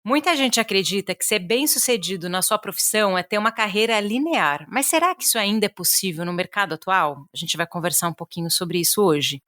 Muita gente acredita que ser bem-sucedido na sua profissão é ter uma carreira linear, mas será que isso ainda é possível no mercado atual? A gente vai conversar um pouquinho sobre isso hoje.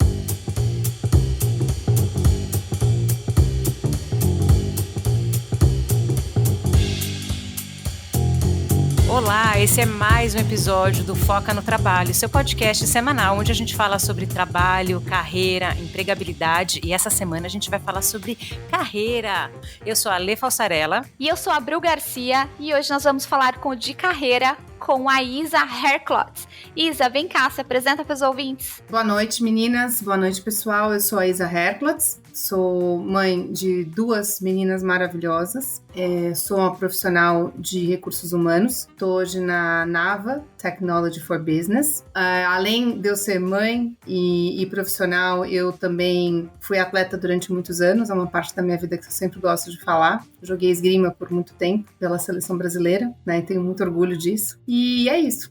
Olá, esse é mais um episódio do Foca no Trabalho, seu podcast semanal onde a gente fala sobre trabalho, carreira, empregabilidade e essa semana a gente vai falar sobre carreira. Eu sou a Lê Falsarella. E eu sou a Bru Garcia e hoje nós vamos falar de carreira com a Isa Herklotz. Isa, vem cá, se apresenta para os ouvintes. Boa noite, meninas. Boa noite, pessoal. Eu sou a Isa Herklotz. Sou mãe de duas meninas maravilhosas. Sou uma profissional de recursos humanos. Estou hoje na NAVA, Technology for Business. Além de eu ser mãe e profissional, eu também fui atleta durante muitos anos. É uma parte da minha vida que eu sempre gosto de falar. Joguei esgrima por muito tempo pela seleção brasileira, né? E tenho muito orgulho disso. E é isso.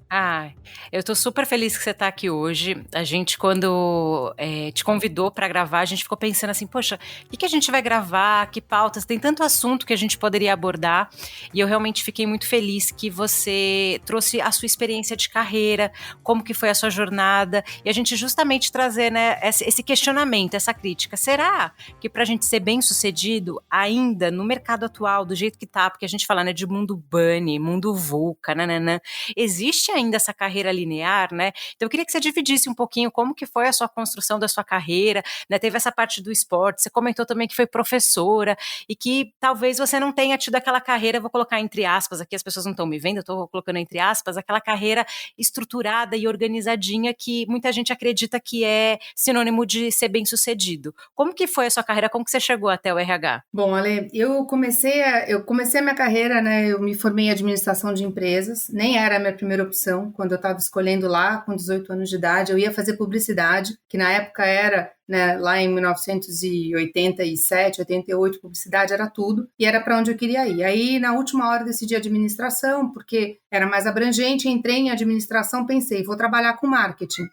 Eu tô super feliz que você tá aqui hoje. A gente, quando te convidou para gravar, a gente ficou pensando assim, poxa, o que a gente vai gravar? Que pautas? Tem tanto assunto que a gente poderia abordar. E eu realmente fiquei muito feliz que você trouxe a sua experiência de carreira, como que foi a sua jornada, e a gente justamente trazer, né, esse questionamento, essa crítica. Será que pra gente ser bem-sucedido ainda no mercado atual, do jeito que tá, porque a gente fala, né, de mundo bunny, mundo VUCA, nananã, existe ainda essa carreira linear, né? Então eu queria que você dividisse um pouquinho como que foi a sua construção da sua carreira, né? Teve essa parte do esporte, você comentou também que foi professora e que talvez você não tenha tido aquela carreira, vou colocar entre aspas, aqui as pessoas não estão me vendo, eu estou colocando entre aspas, aquela carreira estruturada e organizadinha que muita gente acredita que é sinônimo de ser bem-sucedido. Como que foi a sua carreira? Como que você chegou até o RH? Bom, Ale, eu comecei a minha carreira, né? Eu me formei em administração de empresas, nem era a minha primeira opção. Quando eu estava escolhendo lá, com 18 anos de idade, eu ia fazer publicidade, que na época era, né, lá em 1987, 88, publicidade era tudo, e era para onde eu queria ir. Aí, na última hora, decidi administração, porque era mais abrangente, entrei em administração, pensei, vou trabalhar com marketing.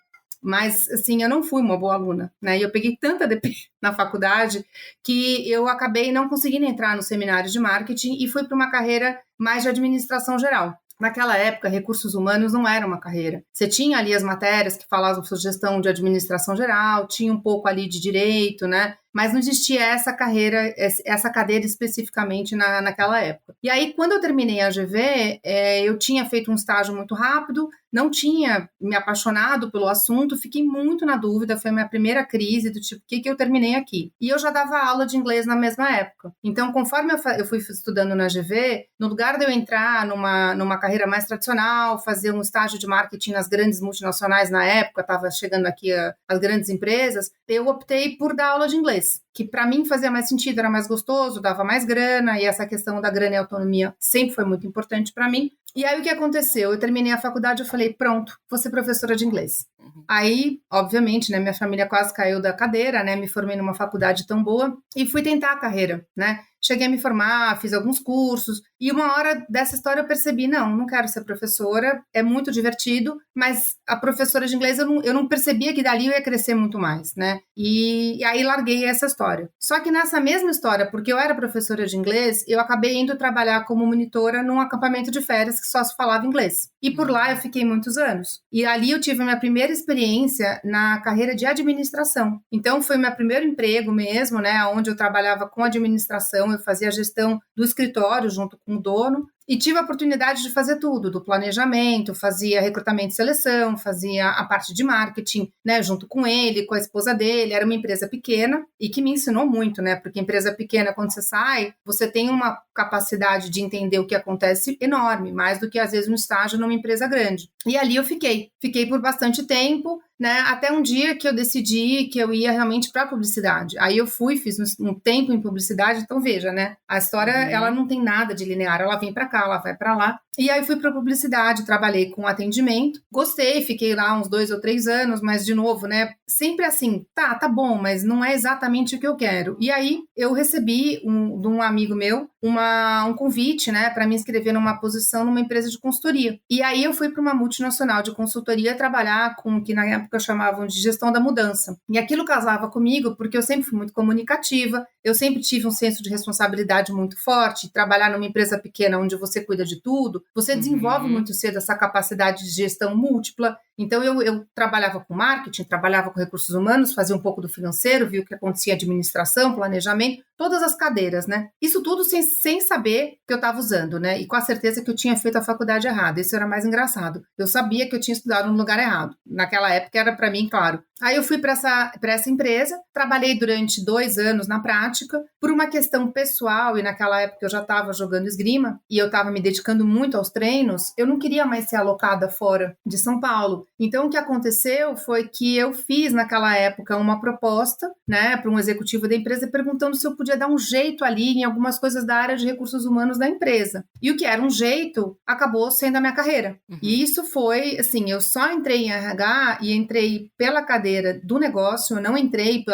Mas, assim, eu não fui uma boa aluna, né? E eu peguei tanta DP na faculdade que eu acabei não conseguindo entrar no seminário de marketing e fui para uma carreira mais de administração geral. Naquela época, recursos humanos não era uma carreira. Você tinha ali as matérias que falavam sobre gestão de administração geral, tinha um pouco ali de direito, né? Mas não existia essa carreira, essa cadeira especificamente naquela época. E aí, quando eu terminei a GV, eu tinha feito um estágio muito rápido, não tinha me apaixonado pelo assunto, fiquei muito na dúvida, foi a minha primeira crise do tipo, o que eu terminei aqui? E eu já dava aula de inglês na mesma época. Então, conforme eu fui estudando na GV, no lugar de eu entrar numa carreira mais tradicional, fazer um estágio de marketing nas grandes multinacionais na época, estava chegando aqui as grandes empresas, eu optei por dar aula de inglês, que para mim fazia mais sentido, era mais gostoso, dava mais grana, e essa questão da grana e autonomia sempre foi muito importante para mim. E aí o que aconteceu? Eu terminei a faculdade, eu falei, pronto, vou ser professora de inglês. Aí, obviamente, né, minha família quase caiu da cadeira, né, me formei numa faculdade tão boa e fui tentar a carreira, né? Cheguei a me formar, fiz alguns cursos, e uma hora dessa história eu percebi, não quero ser professora, é muito divertido, mas a professora de inglês eu não percebia que dali eu ia crescer muito mais, né? E aí larguei essa história. Só que nessa mesma história, porque eu era professora de inglês, eu acabei indo trabalhar como monitora num acampamento de férias que só se falava inglês. E por lá eu fiquei muitos anos. E ali eu tive a minha primeira experiência na carreira de administração. Então foi meu primeiro emprego mesmo, né, onde eu trabalhava com administração, eu fazia a gestão do escritório junto com o dono e tive a oportunidade de fazer tudo, do planejamento, fazia recrutamento e seleção, fazia a parte de marketing, né, junto com ele, com a esposa dele. Era uma empresa pequena e que me ensinou muito, né, porque empresa pequena, quando você sai, você tem uma capacidade de entender o que acontece enorme, mais do que às vezes um estágio numa empresa grande. E ali eu fiquei por bastante tempo, né, até um dia que eu decidi que eu ia realmente para a publicidade. Aí eu fiz um tempo em publicidade, então veja, né, a história ela não tem nada de linear, ela vem para cá, ela vai para lá. E aí fui para publicidade, trabalhei com atendimento, gostei, fiquei lá uns 2 ou 3 anos, mas de novo, né, sempre assim, tá bom, mas não é exatamente o que eu quero. E aí eu recebi de um amigo meu um convite, né, para me inscrever numa posição numa empresa de consultoria. E aí eu fui para uma multinacional de consultoria trabalhar com o que na época chamavam de gestão da mudança. E aquilo casava comigo porque eu sempre fui muito comunicativa, eu sempre tive um senso de responsabilidade muito forte. Trabalhar numa empresa pequena onde você cuida de tudo, você desenvolve muito cedo essa capacidade de gestão múltipla. Então, eu trabalhava com marketing, trabalhava com recursos humanos, fazia um pouco do financeiro, via o que acontecia em administração, planejamento, todas as cadeiras, né? Isso tudo sem saber que eu estava usando, né? E com a certeza que eu tinha feito a faculdade errada. Isso era mais engraçado. Eu sabia que eu tinha estudado no lugar errado. Naquela época era para mim, claro. Aí eu fui para essa empresa, trabalhei durante 2 anos na prática, por uma questão pessoal, e naquela época eu já estava jogando esgrima, e eu estava me dedicando muito aos treinos, eu não queria mais ser alocada fora de São Paulo. Então, o que aconteceu foi que eu fiz, naquela época, uma proposta, né, para um executivo da empresa, perguntando se eu podia dar um jeito ali em algumas coisas da área de recursos humanos da empresa. E o que era um jeito, acabou sendo a minha carreira. E isso foi, assim, eu entrei em RH e entrei pela cadeira do negócio, eu não entrei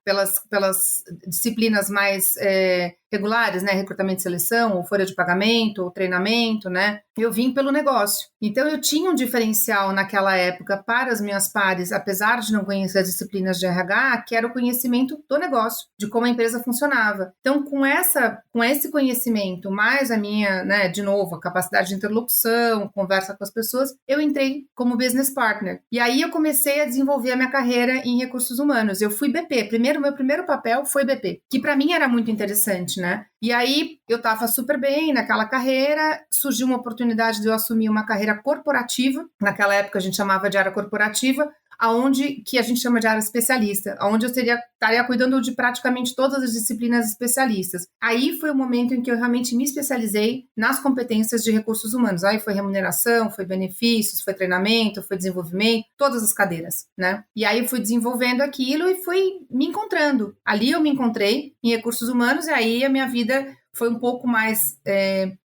pelas disciplinas mais regulares, né, recrutamento e seleção, ou folha de pagamento, ou treinamento, né, eu vim pelo negócio. Então, eu tinha um diferencial naquela época para as minhas pares, apesar de não conhecer as disciplinas de RH, que era o conhecimento do negócio, de como a empresa funcionava. Então, com esse conhecimento, mais a minha, né, de novo, a capacidade de interlocução, conversa com as pessoas, eu entrei como business partner. E aí, eu comecei a desenvolver a minha carreira em recursos humanos. Eu fui BP. Meu primeiro papel foi BP, que para mim era muito interessante, né? E aí eu estava super bem naquela carreira, surgiu uma oportunidade de eu assumir uma carreira corporativa, naquela época a gente chamava de área corporativa, aonde que a gente chama de área especialista, aonde eu estaria cuidando de praticamente todas as disciplinas especialistas. Aí foi o momento em que eu realmente me especializei nas competências de recursos humanos. Aí foi remuneração, foi benefícios, foi treinamento, foi desenvolvimento, todas as cadeiras, né? E aí eu fui desenvolvendo aquilo e fui me encontrando. Ali eu me encontrei em recursos humanos e aí a minha vida foi um pouco mais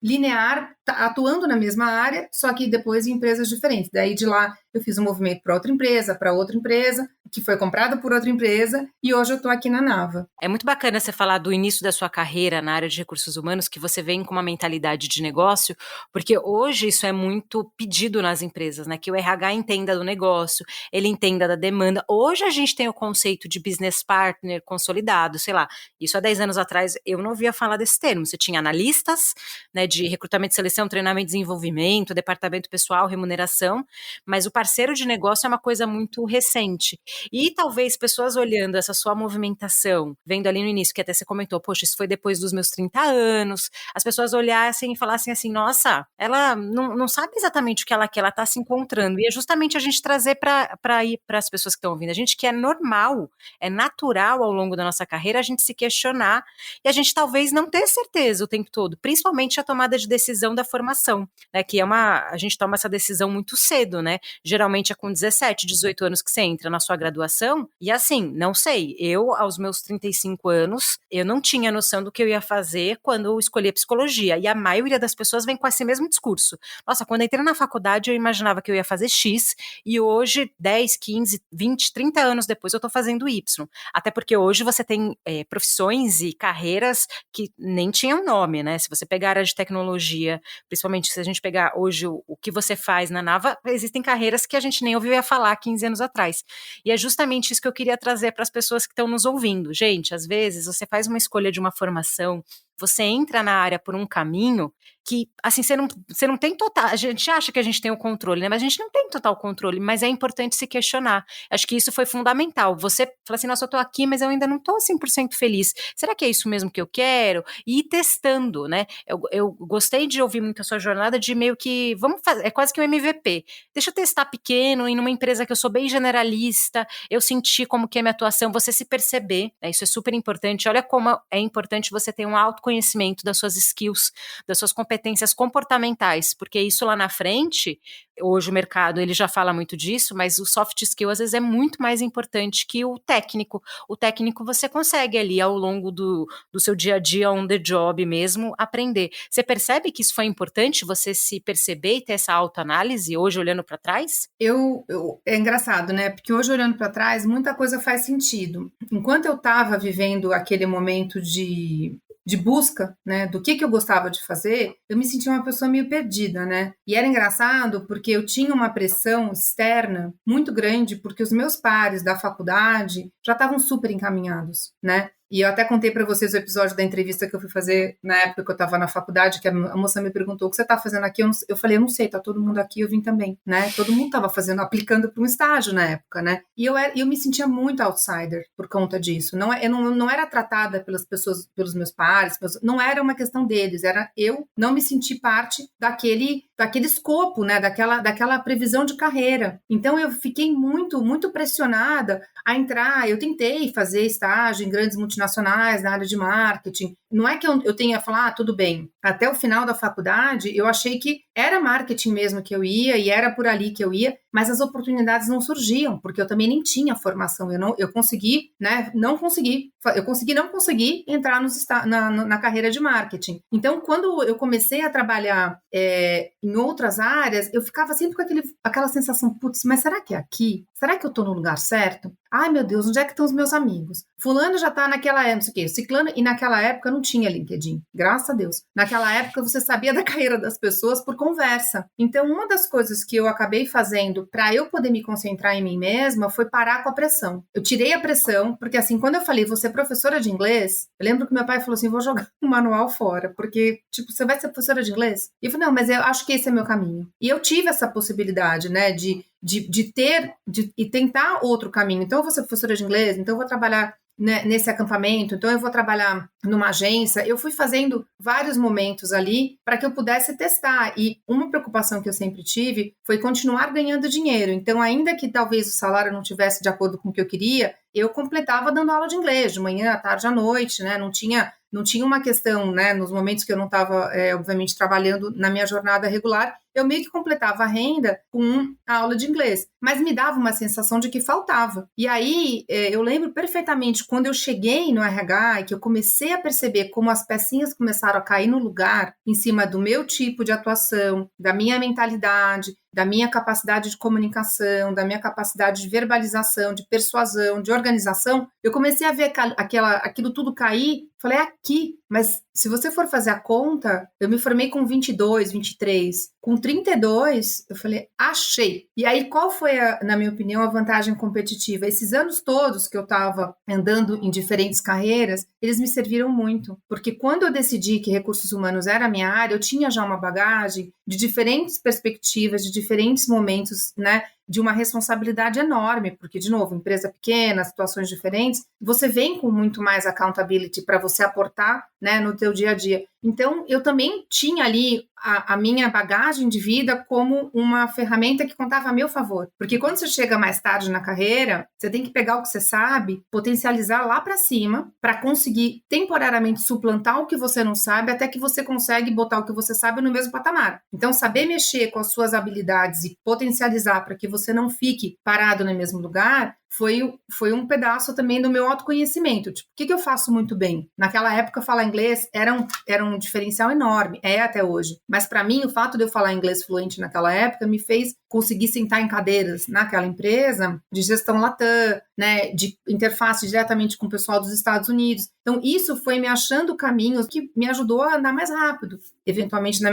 linear, atuando na mesma área, só que depois em empresas diferentes. Daí de lá eu fiz um movimento para outra empresa, que foi comprada por outra empresa, e hoje eu estou aqui na Nava. É muito bacana você falar do início da sua carreira na área de recursos humanos, que você vem com uma mentalidade de negócio, porque hoje isso é muito pedido nas empresas, né? Que o RH entenda do negócio, ele entenda da demanda. Hoje a gente tem o conceito de business partner consolidado, sei lá, isso há 10 anos atrás eu não ouvia falar desse termo. Você tinha analistas, né, de recrutamento, seleção, treinamento, desenvolvimento, departamento pessoal, remuneração, mas o parceiro de negócio é uma coisa muito recente. E talvez pessoas olhando essa sua movimentação, vendo ali no início, que até você comentou, poxa, isso foi depois dos meus 30 anos, as pessoas olhassem e falassem assim, nossa, ela não sabe exatamente o que ela quer, ela está se encontrando. E é justamente a gente trazer para as pessoas que estão ouvindo, a gente que é normal, é natural ao longo da nossa carreira a gente se questionar e a gente talvez não ter certeza o tempo todo, principalmente a tomada de decisão da formação, né, que a gente toma essa decisão muito cedo, né, geralmente é com 17, 18 anos que você entra na sua graduação, e assim, não sei, eu aos meus 35 anos, eu não tinha noção do que eu ia fazer quando eu escolhi a psicologia, e a maioria das pessoas vem com esse mesmo discurso. Nossa, quando eu entrei na faculdade eu imaginava que eu ia fazer X, e hoje, 10, 15, 20, 30 anos depois eu tô fazendo Y, até porque hoje você tem profissões e carreiras que nem tinham nome, né, se você pegar a área de tecnologia, principalmente se a gente pegar hoje o que você faz na Nava, existem carreiras que a gente nem ouvia falar 15 anos atrás. E é justamente isso que eu queria trazer para as pessoas que estão nos ouvindo. Gente, às vezes você faz uma escolha de uma formação, você entra na área por um caminho que, assim, você não tem total, a gente acha que a gente tem o controle, né, mas a gente não tem total controle, mas é importante se questionar. Acho que isso foi fundamental. Você fala assim, nossa, eu tô aqui, mas eu ainda não tô 100% feliz. Será que é isso mesmo que eu quero? E ir testando, né? Eu gostei de ouvir muito a sua jornada de meio que, vamos fazer, é quase que um MVP. Deixa eu testar pequeno, em uma empresa que eu sou bem generalista, eu senti como que é a minha atuação, você se perceber, né? Isso é super importante. Olha como é importante você ter um autoconhecimento das suas skills, das suas competências comportamentais, porque isso lá na frente, hoje o mercado ele já fala muito disso, mas o soft skill às vezes é muito mais importante que o técnico. O técnico você consegue ali ao longo do seu dia a dia, on the job mesmo, aprender. Você percebe que isso foi importante, você se perceber e ter essa autoanálise hoje olhando para trás? É engraçado, né? Porque hoje olhando para trás, muita coisa faz sentido. Enquanto eu estava vivendo aquele momento de de busca, né, do que eu gostava de fazer, eu me sentia uma pessoa meio perdida, né? E era engraçado porque eu tinha uma pressão externa muito grande, porque os meus pares da faculdade já estavam super encaminhados, né? E eu até contei para vocês o episódio da entrevista que eu fui fazer na época que eu estava na faculdade, que a moça me perguntou: o que você está fazendo aqui? Eu falei: eu não sei, tá todo mundo aqui, eu vim também, né? Todo mundo estava aplicando para um estágio na época, né? E eu me sentia muito outsider por conta disso. Eu não era tratada pelas pessoas, pelos meus pares, não era uma questão deles, era eu não me sentir parte daquele escopo, né? Daquela previsão de carreira. Então eu fiquei muito pressionada a entrar. Eu tentei fazer estágio em grandes multinacionais na área de marketing. Não é que eu tenha falado, tudo bem. Até o final da faculdade, eu achei que era marketing mesmo que eu ia e era por ali que eu ia, mas as oportunidades não surgiam, porque eu também nem tinha formação. Eu consegui, né? Não consegui. Eu consegui não conseguir entrar na carreira de marketing. Então, quando eu comecei a trabalhar em outras áreas, eu ficava sempre com aquela sensação, putz, mas será que é aqui? Será que eu tô no lugar certo? Ai, meu Deus, onde é que estão os menos amigos? Fulano já tá naquela época, não sei o quê. Ciclano, e naquela época não tinha LinkedIn, graças a Deus. Naquela época você sabia da carreira das pessoas por conversa. Então, uma das coisas que eu acabei fazendo para eu poder me concentrar em mim mesma foi parar com a pressão. Eu tirei a pressão, porque assim, quando eu falei, vou ser professora de inglês, eu lembro que meu pai falou assim, vou jogar o manual fora, porque, tipo, você vai ser professora de inglês? E eu falei, não, mas eu acho que esse é meu caminho. E eu tive essa possibilidade, né, de tentar outro caminho. Então, eu vou ser professora de inglês, então eu vou trabalhar, né, nesse acampamento, então eu vou trabalhar numa agência. Eu fui fazendo vários momentos ali para que eu pudesse testar. E uma preocupação que eu sempre tive foi continuar ganhando dinheiro. Então, ainda que talvez o salário não tivesse de acordo com o que eu queria, eu completava dando aula de inglês, de manhã, à tarde, à noite, né? Não tinha uma questão, né? Nos momentos que eu não estava, obviamente, trabalhando na minha jornada regular, eu meio que completava a renda com a aula de inglês, mas me dava uma sensação de que faltava. E aí, eu lembro perfeitamente quando eu cheguei no RH e que eu comecei a perceber como as pecinhas começaram a cair no lugar em cima do meu tipo de atuação, da minha mentalidade, da minha capacidade de comunicação, da minha capacidade de verbalização, de persuasão, de organização, eu comecei a ver aquilo tudo cair. Falei, aqui, mas se você for fazer a conta, eu me formei com 22, 23. Com 32, eu falei, achei. E aí, qual foi, na minha opinião, a vantagem competitiva? Esses anos todos que eu estava andando em diferentes carreiras, eles me serviram muito. Porque quando eu decidi que recursos humanos era a minha área, eu tinha já uma bagagem de diferentes perspectivas, de diferentes momentos, né? De uma responsabilidade enorme, porque, de novo, empresa pequena, situações diferentes, você vem com muito mais accountability para você aportar, né, no teu dia a dia. Então, eu também tinha ali a minha bagagem de vida como uma ferramenta que contava a meu favor. Porque quando você chega mais tarde na carreira, você tem que pegar o que você sabe, potencializar lá para cima, para conseguir temporariamente suplantar o que você não sabe, até que você consegue botar o que você sabe no mesmo patamar. Então, saber mexer com as suas habilidades e potencializar para que você não fique parado no mesmo lugar, foi um pedaço também do meu autoconhecimento. Tipo, o que eu faço muito bem? Naquela época, falar inglês era um diferencial enorme, é até hoje. Mas para mim, o fato de eu falar inglês fluente naquela época me fez conseguir sentar em cadeiras naquela empresa de gestão Latam, né, de interface diretamente com o pessoal dos Estados Unidos. Então, isso foi me achando caminhos que me ajudou a andar mais rápido, eventualmente na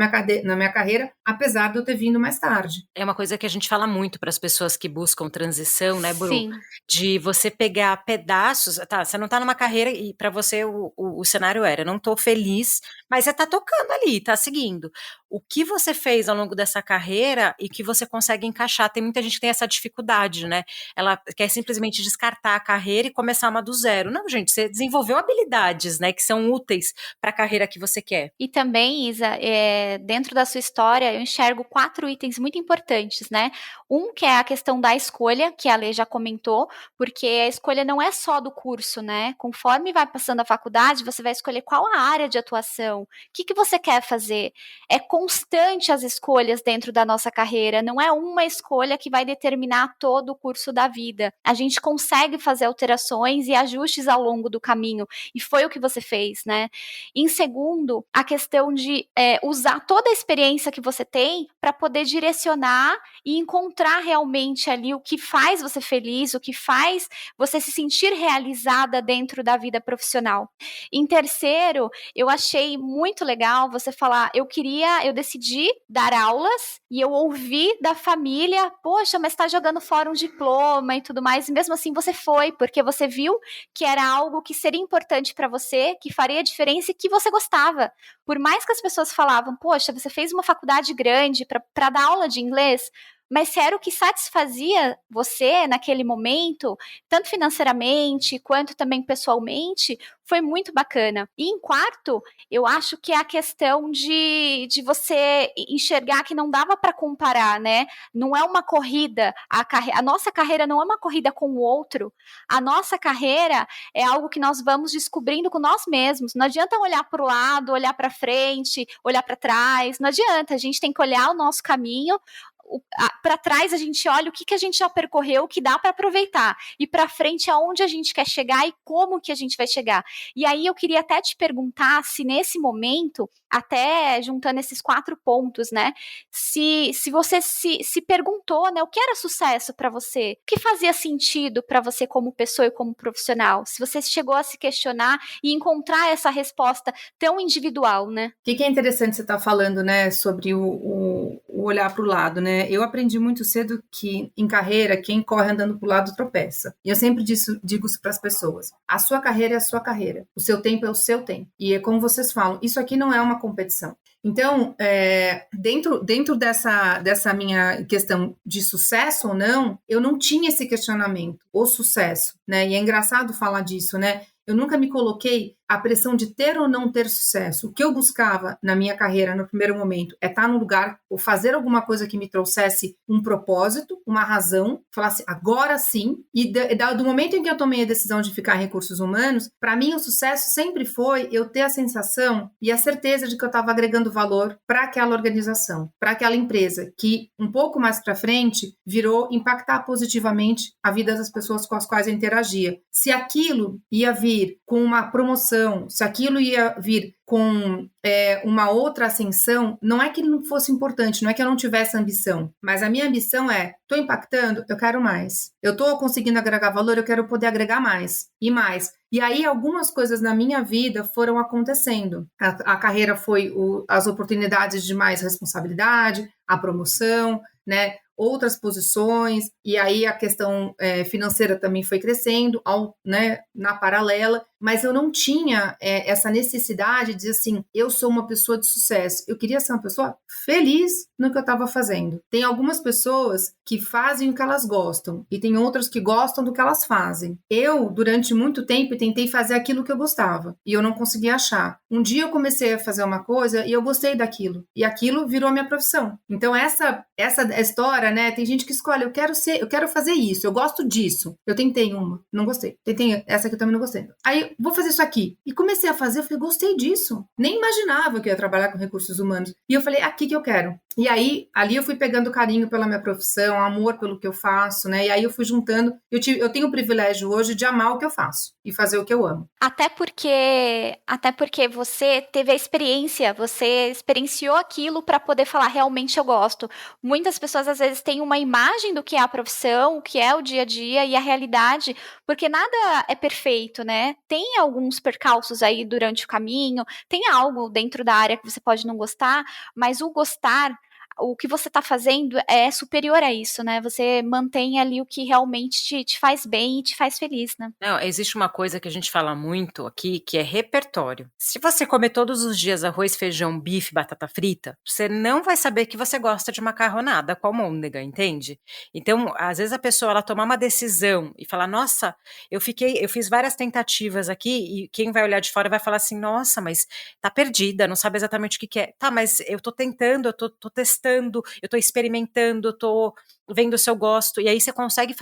minha carreira, apesar de eu ter vindo mais tarde. É uma coisa que a gente fala muito para as pessoas que buscam transição, né, Bru? Sim. De você pegar pedaços, tá, você não tá numa carreira e para você o cenário era, não tô feliz, mas você tá tocando ali, tá seguindo. O que você fez ao longo dessa carreira e que você consegue encaixar? Tem muita gente que tem essa dificuldade, né? Ela quer simplesmente descartar a carreira e começar uma do zero. Não, gente, você desenvolveu habilidades, né, que são úteis para a carreira que você quer. E também, Isa, dentro da sua história, eu enxergo 4 itens muito importantes, né? Um que é a questão da escolha, que a Lê já comentou, porque a escolha não é só do curso, né? Conforme vai passando a faculdade, você vai escolher qual a área de atuação, o que você quer fazer. É constante as escolhas dentro da nossa carreira, não é uma escolha que vai determinar todo o curso da vida. A gente consegue fazer alterações e ajustes ao longo do caminho, e foi o que você fez, né? Em segundo, a questão de usar toda a experiência que você tem para poder direcionar e encontrar realmente ali o que faz você feliz, o que faz você se sentir realizada dentro da vida profissional. Em terceiro, eu achei muito legal você falar, eu decidi dar aulas e eu ouvi da família, poxa, mas está jogando fora um diploma e tudo mais, e mesmo assim você foi, porque você viu que era algo que seria importante para você, que faria diferença e que você gostava. Por mais que as pessoas falavam, poxa, você fez uma faculdade grande para dar aula de inglês, mas se era o que satisfazia você naquele momento, tanto financeiramente quanto também pessoalmente, foi muito bacana. E em quarto, eu acho que é a questão de você enxergar que não dava para comparar, né? Não é uma corrida, a nossa carreira não é uma corrida com o outro, a nossa carreira é algo que nós vamos descobrindo com nós mesmos. Não adianta olhar para o lado, olhar para frente, olhar para trás, não adianta, a gente tem que olhar o nosso caminho. Para trás a gente olha o que a gente já percorreu, o que dá para aproveitar, e para frente aonde a gente quer chegar e como que a gente vai chegar. E aí eu queria até te perguntar se nesse momento, até juntando esses 4 pontos, né, se você se perguntou, né, o que era sucesso para você, o que fazia sentido para você como pessoa e como profissional, se você chegou a se questionar e encontrar essa resposta tão individual, né? O que é interessante você estar falando, né, sobre o olhar para o lado, né? Eu aprendi muito cedo que em carreira, quem corre andando para o lado tropeça. E eu sempre digo isso para as pessoas. A sua carreira é a sua carreira. O seu tempo é o seu tempo. E é como vocês falam, isso aqui não é uma competição. Então, dentro dessa minha questão de sucesso ou não, eu não tinha esse questionamento, o sucesso, né? E é engraçado falar disso, né? Eu nunca me coloquei a pressão de ter ou não ter sucesso. O que eu buscava na minha carreira, no primeiro momento, é estar no lugar, ou fazer alguma coisa que me trouxesse um propósito, uma razão, falasse agora sim. E do momento em que eu tomei a decisão de ficar em recursos humanos, para mim o sucesso sempre foi eu ter a sensação e a certeza de que eu estava agregando valor para aquela organização, para aquela empresa, que um pouco mais para frente virou impactar positivamente a vida das pessoas com as quais eu interagia. Se aquilo ia vir com uma promoção, se aquilo ia vir com uma outra ascensão, não é que ele não fosse importante, não é que eu não tivesse ambição, mas a minha ambição é, estou impactando, eu quero mais. Eu estou conseguindo agregar valor, eu quero poder agregar mais e mais. E aí algumas coisas na minha vida foram acontecendo. A carreira foi as oportunidades de mais responsabilidade, a promoção, né? Outras posições, e aí a questão financeira também foi crescendo, né, na paralela, mas eu não tinha essa necessidade de dizer assim, eu sou uma pessoa de sucesso. Eu queria ser uma pessoa feliz no que eu estava fazendo. Tem algumas pessoas que fazem o que elas gostam, e tem outras que gostam do que elas fazem. Eu, durante muito tempo, tentei fazer aquilo que eu gostava, e eu não conseguia achar. Um dia eu comecei a fazer uma coisa, e eu gostei daquilo, e aquilo virou minha profissão. Então essa história, né, tem gente que escolhe, eu quero fazer isso, eu gosto disso. Eu tentei uma, não gostei. Tentei essa aqui, eu também não gostei. Aí, vou fazer isso aqui. E comecei a fazer, eu falei, gostei disso. Nem imaginava que eu ia trabalhar com recursos humanos. E eu falei, aqui que eu quero. E aí, ali eu fui pegando carinho pela minha profissão, amor pelo que eu faço, né? E aí eu fui juntando. Eu tenho o privilégio hoje de amar o que eu faço e fazer o que eu amo. Até porque você teve a experiência, você experienciou aquilo para poder falar, realmente eu gosto. Muitas pessoas às vezes têm uma imagem do que é a profissão, o que é o dia a dia e a realidade, porque nada é perfeito, né? Tem alguns percalços aí durante o caminho, tem algo dentro da área que você pode não gostar, mas o gostar, o que você está fazendo é superior a isso, né? Você mantém ali o que realmente te faz bem e te faz feliz, né? Não, existe uma coisa que a gente fala muito aqui, que é repertório. Se você comer todos os dias arroz, feijão, bife, batata frita, você não vai saber que você gosta de macarronada com almôndega, entende? Então, às vezes a pessoa, ela tomar uma decisão e falar, nossa, eu fiz várias tentativas aqui, e quem vai olhar de fora vai falar assim, nossa, mas tá perdida, não sabe exatamente o que é. Tá, mas eu tô tentando, eu tô testando, eu tô experimentando, eu tô vem do seu gosto, e aí você consegue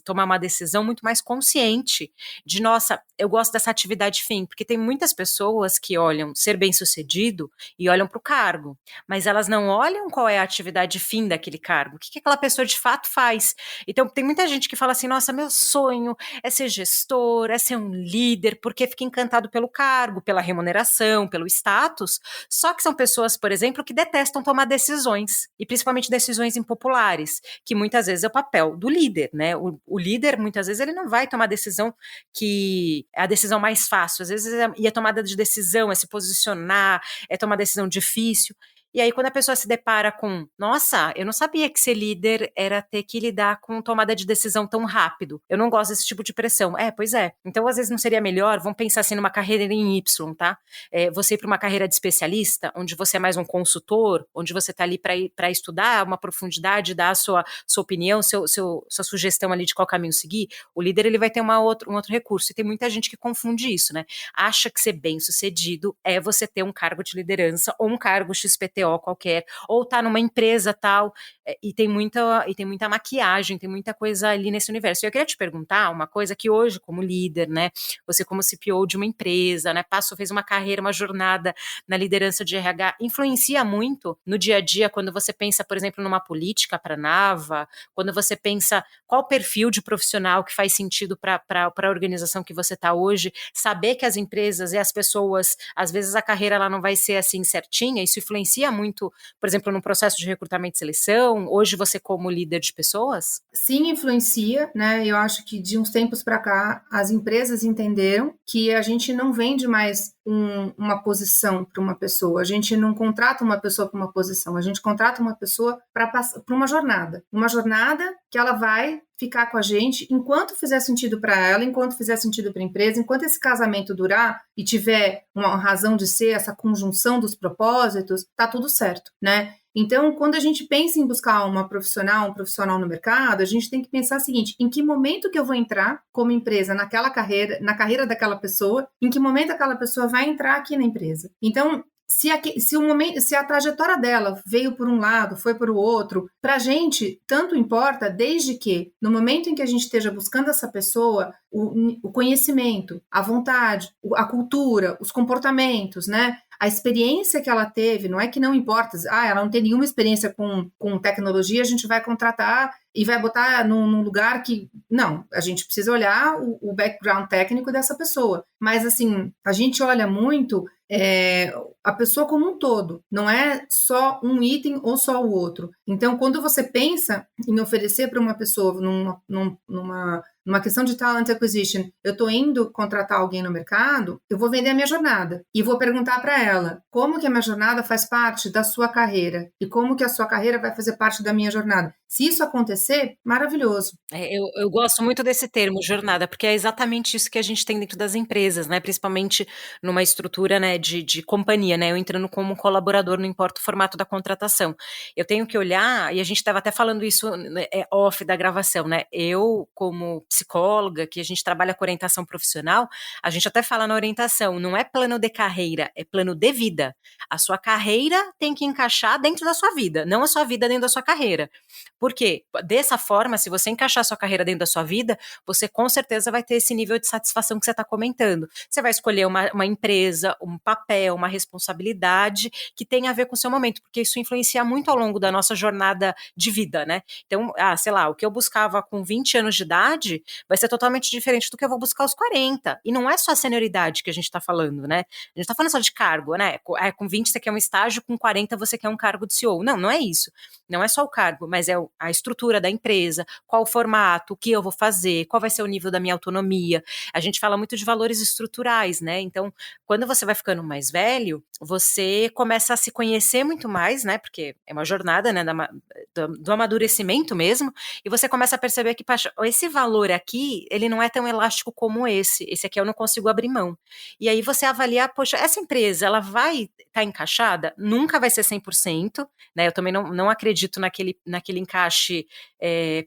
tomar uma decisão muito mais consciente de, nossa, eu gosto dessa atividade fim, porque tem muitas pessoas que olham ser bem-sucedido e olham para o cargo, mas elas não olham qual é a atividade fim daquele cargo, o que aquela pessoa de fato faz. Então tem muita gente que fala assim, nossa, meu sonho é ser gestor, é ser um líder, porque fica encantado pelo cargo, pela remuneração, pelo status, só que são pessoas, por exemplo, que detestam tomar decisões, e principalmente decisões impopulares, que muitas vezes é o papel do líder, né? O líder, muitas vezes, ele não vai tomar decisão que é a decisão mais fácil, às vezes é a tomada de decisão, é se posicionar, é tomar decisão difícil. E aí, quando a pessoa se depara com, nossa, eu não sabia que ser líder era ter que lidar com tomada de decisão tão rápido. Eu não gosto desse tipo de pressão. Pois é. Então, às vezes, não seria melhor, vamos pensar assim numa carreira em Y, tá? Você ir para uma carreira de especialista, onde você é mais um consultor, onde você está ali para estudar uma profundidade, dar a sua opinião, sua sugestão ali de qual caminho seguir. O líder, ele vai ter um outro recurso. E tem muita gente que confunde isso, né? Acha que ser bem-sucedido é você ter um cargo de liderança ou um cargo XPTO qualquer, ou tá numa empresa tal, e tem muita maquiagem, tem muita coisa ali nesse universo. E eu queria te perguntar uma coisa que hoje, como líder, né, você como CPO de uma empresa, né, fez uma carreira, uma jornada na liderança de RH, influencia muito no dia a dia, quando você pensa, por exemplo, numa política para a Nava, quando você pensa qual perfil de profissional que faz sentido para a organização que você está hoje, saber que as empresas e as pessoas, às vezes a carreira ela não vai ser assim certinha, isso influencia muito, por exemplo, no processo de recrutamento e seleção, hoje você como líder de pessoas? Sim, influencia, né? Eu acho que de uns tempos para cá as empresas entenderam que a gente não vende mais uma posição para uma pessoa, a gente não contrata uma pessoa para uma posição, a gente contrata uma pessoa para uma jornada que ela vai ficar com a gente enquanto fizer sentido para ela, enquanto fizer sentido para a empresa, enquanto esse casamento durar e tiver uma razão de ser, essa conjunção dos propósitos, tá tudo certo, né? Então, quando a gente pensa em buscar um profissional no mercado, a gente tem que pensar o seguinte, em que momento que eu vou entrar como empresa naquela carreira, na carreira daquela pessoa, em que momento aquela pessoa vai entrar aqui na empresa. Então, se a trajetória dela veio por um lado, foi por o outro, para a gente tanto importa, desde que no momento em que a gente esteja buscando essa pessoa, o conhecimento, a vontade, a cultura, os comportamentos, né? A experiência que ela teve, não é que não importa, ela não tem nenhuma experiência com tecnologia, a gente vai contratar e vai botar num lugar que... Não, a gente precisa olhar o background técnico dessa pessoa. Mas, assim, a gente olha muito a pessoa como um todo, não é só um item ou só o outro. Então, quando você pensa em oferecer para uma pessoa numa questão de talent acquisition, eu estou indo contratar alguém no mercado, eu vou vender a minha jornada e vou perguntar para ela como que a minha jornada faz parte da sua carreira e como que a sua carreira vai fazer parte da minha jornada. Se isso acontecer, maravilhoso. Eu gosto muito desse termo, jornada, porque é exatamente isso que a gente tem dentro das empresas, né? Principalmente numa estrutura, né, de companhia, né? Eu entrando como colaborador, não importa o formato da contratação. Eu tenho que olhar, e a gente estava até falando isso off da gravação, né? Eu, como psicóloga, que a gente trabalha com orientação profissional, a gente até fala na orientação, não é plano de carreira, é plano de vida. A sua carreira tem que encaixar dentro da sua vida, não a sua vida dentro da sua carreira. Por quê? Dessa forma, se você encaixar a sua carreira dentro da sua vida, você com certeza vai ter esse nível de satisfação que você está comentando. Você vai escolher uma empresa, um papel, uma responsabilidade que tem a ver com o seu momento, porque isso influencia muito ao longo da nossa jornada de vida, né? Então, sei lá, o que eu buscava com 20 anos de idade vai ser totalmente diferente do que eu vou buscar aos 40. E não é só a senioridade que a gente está falando, né? A gente está falando só de cargo, né? Com 20 você quer um estágio, com 40 você quer um cargo de CEO. Não, não é isso. Não é só o cargo, mas é a estrutura da empresa, qual o formato, o que eu vou fazer, qual vai ser o nível da minha autonomia. A gente fala muito de valores estruturais, né? Então, quando você vai ficando mais velho, você começa a se conhecer muito mais, né? Porque é uma jornada, né, do amadurecimento mesmo, e você começa a perceber que esse valor setor aqui, ele não é tão elástico como esse aqui eu não consigo abrir mão. E aí você avaliar, poxa, essa empresa, ela vai estar encaixada? Nunca vai ser 100%, né? Eu também não acredito naquele encaixe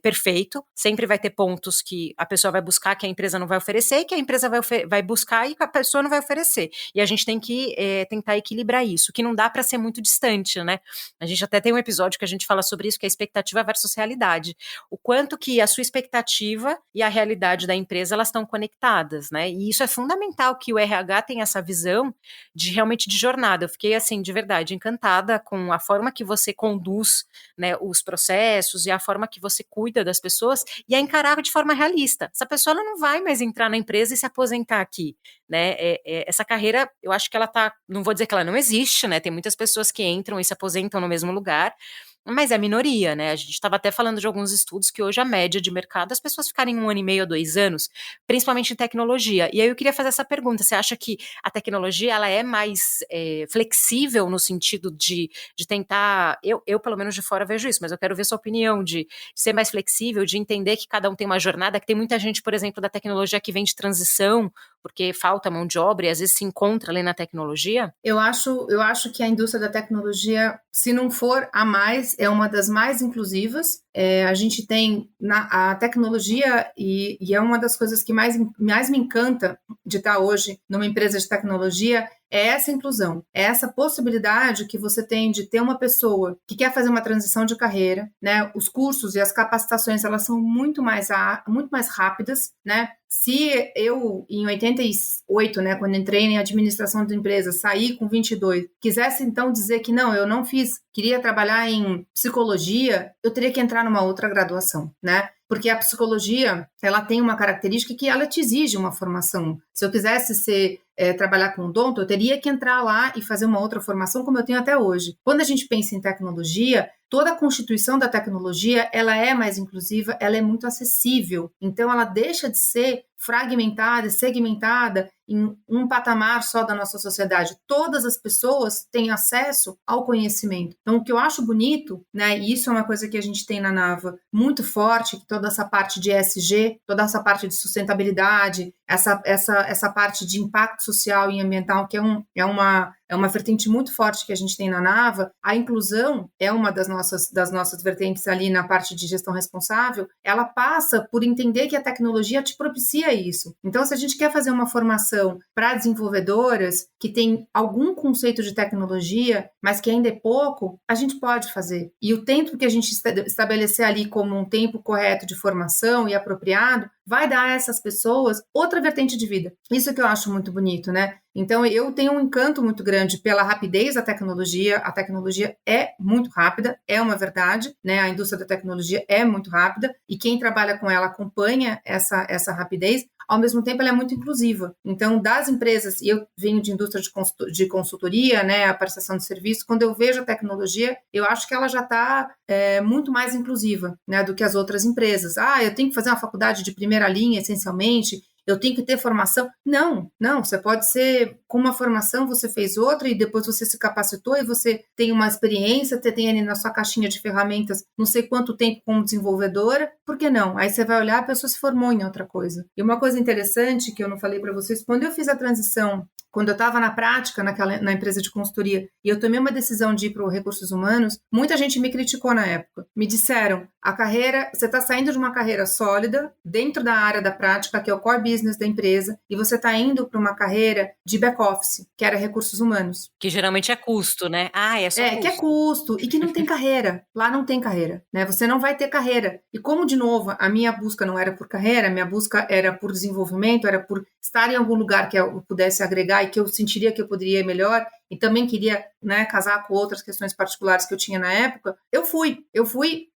perfeito, sempre vai ter pontos que a pessoa vai buscar que a empresa não vai oferecer e que a empresa vai buscar e que a pessoa não vai oferecer. E a gente tem que tentar equilibrar isso, que não dá para ser muito distante, né? A gente até tem um episódio que a gente fala sobre isso, que é expectativa versus realidade. O quanto que a sua expectativa e a realidade da empresa, elas estão conectadas, né? E isso é fundamental, que o RH tenha essa visão realmente de jornada. Eu fiquei, assim, de verdade, encantada com a forma que você conduz, né, os processos e a forma que você cuida das pessoas e a encarar de forma realista. Essa pessoa, ela não vai mais entrar na empresa e se aposentar aqui, né? Essa carreira, eu acho que ela não vou dizer que ela não existe, né? Tem muitas pessoas que entram e se aposentam no mesmo lugar, mas é a minoria, né? A gente estava até falando de alguns estudos que hoje a média de mercado, as pessoas ficarem 1 ano e meio a 2 anos, principalmente em tecnologia. E aí eu queria fazer essa pergunta, você acha que a tecnologia, ela é mais flexível no sentido de tentar, eu pelo menos de fora vejo isso, mas eu quero ver sua opinião, de ser mais flexível, de entender que cada um tem uma jornada, que tem muita gente, por exemplo, da tecnologia que vem de transição, porque falta mão de obra e às vezes se encontra ali na tecnologia? Eu acho que a indústria da tecnologia, se não for a mais, é uma das mais inclusivas. A gente tem a tecnologia e é uma das coisas que mais me encanta de estar hoje numa empresa de tecnologia, é essa inclusão, é essa possibilidade que você tem de ter uma pessoa que quer fazer uma transição de carreira, né? Os cursos e as capacitações, elas são muito mais rápidas, né? Se eu, em 88, né, quando entrei em administração de empresas, saí com 22, quisesse então dizer que não, eu não fiz, queria trabalhar em psicologia, eu teria que entrar numa outra graduação, né? Porque a psicologia, ela tem uma característica que ela te exige uma formação. Se eu quisesse trabalhar com odonto, eu teria que entrar lá e fazer uma outra formação, como eu tenho até hoje. Quando a gente pensa em tecnologia, toda a constituição da tecnologia, ela é mais inclusiva, ela é muito acessível. Então, ela deixa de ser fragmentada, segmentada em um patamar só da nossa sociedade. Todas as pessoas têm acesso ao conhecimento. Então, o que eu acho bonito, né, e isso é uma coisa que a gente tem na Nava muito forte, que toda essa parte de ESG, toda essa parte de sustentabilidade, essa parte de impacto social e ambiental, que é uma vertente muito forte que a gente tem na Nava. A inclusão é uma das nossas vertentes ali na parte de gestão responsável. Ela passa por entender que a tecnologia te propicia isso. Então, se a gente quer fazer uma formação para desenvolvedoras que tem algum conceito de tecnologia, mas que ainda é pouco, a gente pode fazer. E o tempo que a gente estabelecer ali como um tempo correto de formação e apropriado, vai dar a essas pessoas outra vertente de vida. Isso que eu acho muito bonito, né? Então, eu tenho um encanto muito grande pela rapidez da tecnologia. A tecnologia é muito rápida, é uma verdade, né? A indústria da tecnologia é muito rápida e quem trabalha com ela acompanha essa rapidez. Ao mesmo tempo, ela é muito inclusiva. Então, das empresas, e eu venho de indústria de consultoria, né, a prestação de serviço, quando eu vejo a tecnologia, eu acho que ela já está muito mais inclusiva, né, do que as outras empresas. Eu tenho que fazer uma faculdade de primeira linha, essencialmente, eu tenho que ter formação. Não, você pode ser, com uma formação você fez outra e depois você se capacitou e você tem uma experiência, você tem ali na sua caixinha de ferramentas não sei quanto tempo como desenvolvedora, por que não? Aí você vai olhar, a pessoa se formou em outra coisa. E uma coisa interessante que eu não falei para vocês, quando eu fiz a transição, quando eu estava na prática na empresa de consultoria e eu tomei uma decisão de ir para os recursos humanos, muita gente me criticou na época. Me disseram, você está saindo de uma carreira sólida dentro da área da prática, que é o core business da empresa, e você está indo para uma carreira de back-office, que era recursos humanos. Que geralmente é custo, né? É só custo. Que é custo e que não tem carreira. Lá não tem carreira, né? Você não vai ter carreira. E como, de novo, a minha busca não era por carreira, a minha busca era por desenvolvimento, era por estar em algum lugar que eu pudesse agregar e que eu sentiria que eu poderia ir melhor, e também queria, né, casar com outras questões particulares que eu tinha na época, eu fui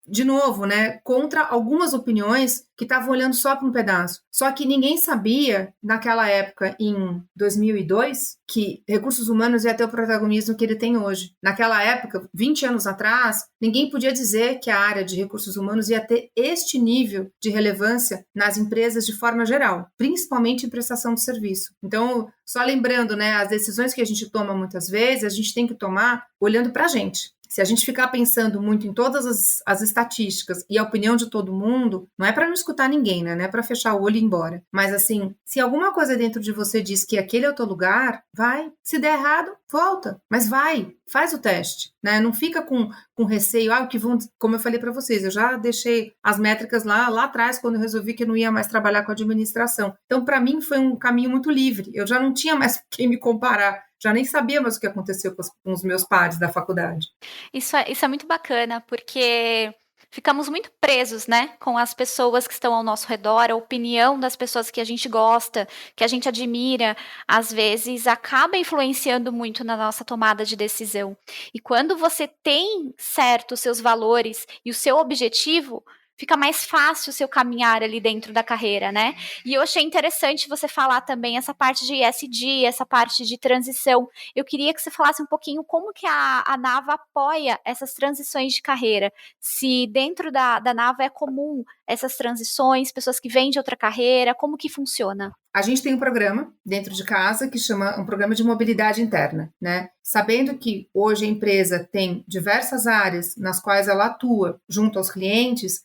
de novo, né, contra algumas opiniões que estavam olhando só para um pedaço. Só que ninguém sabia, naquela época, em 2002, que recursos humanos ia ter o protagonismo que ele tem hoje. Naquela época, 20 anos atrás, ninguém podia dizer que a área de recursos humanos ia ter este nível de relevância nas empresas de forma geral, principalmente em prestação de serviço. Então, só lembrando, né, as decisões que a gente toma muitas vezes, a gente tem que tomar olhando para a gente. Se a gente ficar pensando muito em todas as estatísticas e a opinião de todo mundo, não é para não escutar ninguém, né? Não é para fechar o olho e ir embora. Mas assim, se alguma coisa dentro de você diz que aquele é o teu lugar, vai. Se der errado, volta. Mas vai, faz o teste, né? Não fica com receio, o que vão... Como eu falei para vocês, eu já deixei as métricas lá atrás, quando eu resolvi que eu não ia mais trabalhar com administração. Então, para mim, foi um caminho muito livre. Eu já não tinha mais quem me comparar. Já nem sabia mais o que aconteceu com os meus pares da faculdade. Isso é muito bacana, porque ficamos muito presos, né, com as pessoas que estão ao nosso redor, a opinião das pessoas que a gente gosta, que a gente admira, às vezes acaba influenciando muito na nossa tomada de decisão. E quando você tem certo os seus valores e o seu objetivo, fica mais fácil o seu caminhar ali dentro da carreira, né? E eu achei interessante você falar também essa parte de ESG, essa parte de transição. Eu queria que você falasse um pouquinho como que a Nava apoia essas transições de carreira. Se dentro da Nava é comum essas transições, pessoas que vêm de outra carreira, como que funciona? A gente tem um programa dentro de casa que chama um programa de mobilidade interna, né? Sabendo que hoje a empresa tem diversas áreas nas quais ela atua junto aos clientes,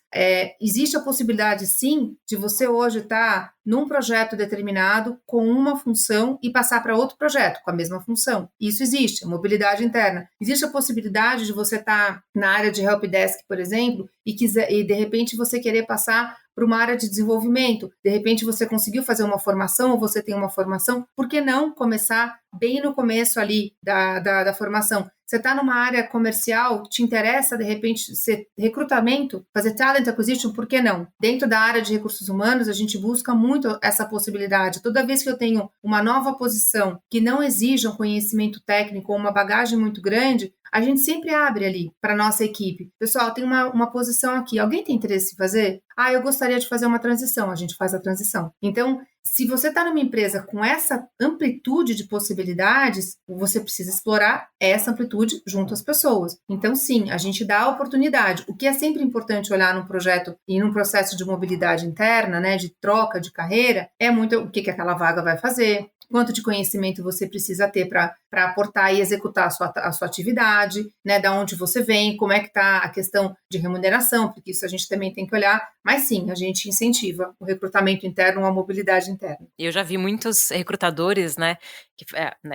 existe a possibilidade, sim, de você hoje estar num projeto determinado com uma função e passar para outro projeto com a mesma função. Isso existe, a mobilidade interna. Existe a possibilidade de você estar na área de helpdesk, por exemplo, e de repente você querer passar para uma área de desenvolvimento. De repente você conseguiu fazer uma formação ou você tem uma formação, por que não começar bem no começo ali da formação? Você está numa área comercial, te interessa, de repente, ser recrutamento, fazer talent acquisition, por que não? Dentro da área de recursos humanos, a gente busca muito essa possibilidade. Toda vez que eu tenho uma nova posição que não exija um conhecimento técnico ou uma bagagem muito grande, a gente sempre abre ali para a nossa equipe. Pessoal, tem uma posição aqui. Alguém tem interesse em fazer? Eu gostaria de fazer uma transição. A gente faz a transição. Então, se você está numa empresa com essa amplitude de possibilidades, você precisa explorar essa amplitude junto às pessoas. Então, sim, a gente dá a oportunidade. O que é sempre importante olhar num projeto e num processo de mobilidade interna, né, de troca de carreira, é muito o que aquela vaga vai fazer, quanto de conhecimento você precisa ter para aportar e executar a sua atividade, né, da onde você vem, como é que está a questão de remuneração, porque isso a gente também tem que olhar, mas sim, a gente incentiva o recrutamento interno, a mobilidade interna. Eu já vi muitos recrutadores, né,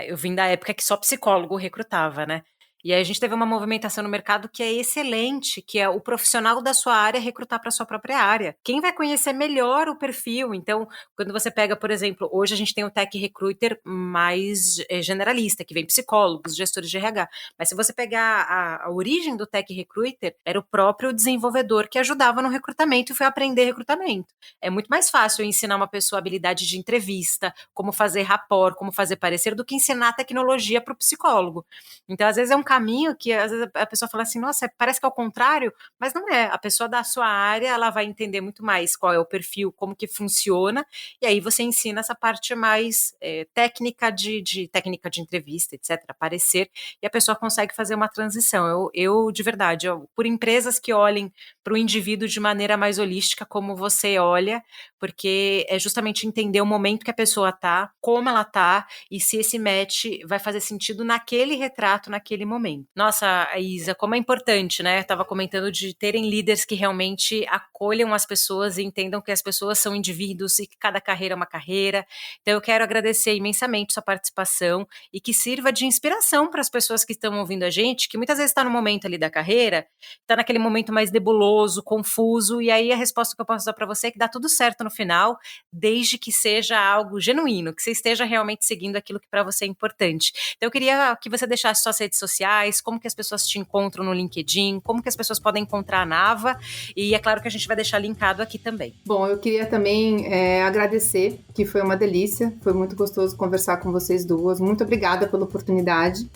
eu vim da época que só psicólogo recrutava, né, e aí a gente teve uma movimentação no mercado que é excelente, que é o profissional da sua área recrutar para a sua própria área. Quem vai conhecer melhor o perfil? Então, quando você pega, por exemplo, hoje a gente tem o Tech Recruiter mais generalista, que vem psicólogos, gestores de RH. Mas se você pegar a origem do Tech Recruiter, era o próprio desenvolvedor que ajudava no recrutamento e foi aprender recrutamento. É muito mais fácil ensinar uma pessoa a habilidade de entrevista, como fazer rapport, como fazer parecer, do que ensinar tecnologia para o psicólogo. Então, às vezes é um caminho que às vezes a pessoa fala assim, nossa, parece que é o contrário, mas não é. A pessoa da sua área, ela vai entender muito mais qual é o perfil, como que funciona, e aí você ensina essa parte mais técnica de entrevista, etc., parecer, e a pessoa consegue fazer uma transição. Eu de verdade, por empresas que olhem para o indivíduo de maneira mais holística, como você olha, porque é justamente entender o momento que a pessoa tá, como ela tá, e se esse match vai fazer sentido naquele retrato, naquele momento. Nossa, Isa, como é importante, né? Eu estava comentando de terem líderes que realmente acolham as pessoas e entendam que as pessoas são indivíduos e que cada carreira é uma carreira. Então eu quero agradecer imensamente sua participação e que sirva de inspiração para as pessoas que estão ouvindo a gente, que muitas vezes está no momento ali da carreira, está naquele momento mais nebuloso, confuso, e aí a resposta que eu posso dar para você é que dá tudo certo no final, desde que seja algo genuíno, que você esteja realmente seguindo aquilo que para você é importante. Então eu queria que você deixasse suas redes sociais, como que as pessoas te encontram no LinkedIn, como que as pessoas podem encontrar a Nava, e é claro que a gente vai deixar linkado aqui também. Bom, eu queria também agradecer, que foi uma delícia, foi muito gostoso conversar com vocês duas, muito obrigada pela oportunidade.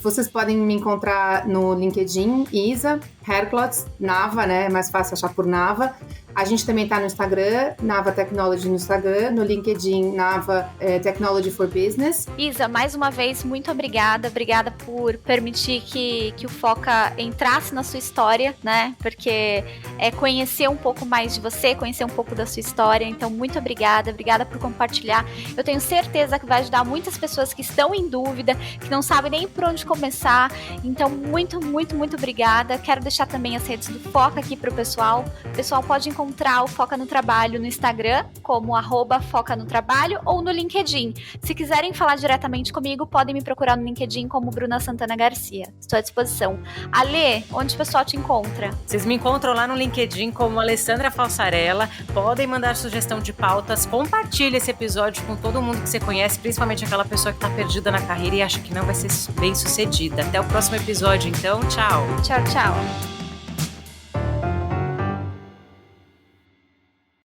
Vocês podem me encontrar no LinkedIn, Isa Herklotz, Nava, né, é mais fácil achar por Nava. A gente também está no Instagram, Nava Technology no Instagram, no LinkedIn, Nava Technology for Business. Isa, mais uma vez, muito obrigada. Obrigada por permitir que o Foca entrasse na sua história, né? Porque é conhecer um pouco mais de você, conhecer um pouco da sua história. Então, muito obrigada. Obrigada por compartilhar. Eu tenho certeza que vai ajudar muitas pessoas que estão em dúvida, que não sabem nem por onde começar. Então, muito, muito, muito obrigada. Quero deixar também as redes do Foca aqui para o pessoal. O pessoal pode encontrar o Foca no Trabalho no Instagram, como @Foca no Trabalho, ou no LinkedIn. Se quiserem falar diretamente comigo, podem me procurar no LinkedIn como Bruna Santana Garcia. Estou à disposição. Ale, onde o pessoal te encontra? Vocês me encontram lá no LinkedIn como Alessandra Falsarella. Podem mandar sugestão de pautas. Compartilhe esse episódio com todo mundo que você conhece, principalmente aquela pessoa que está perdida na carreira e acha que não vai ser bem sucedida. Até o próximo episódio, então. Tchau. Tchau, tchau.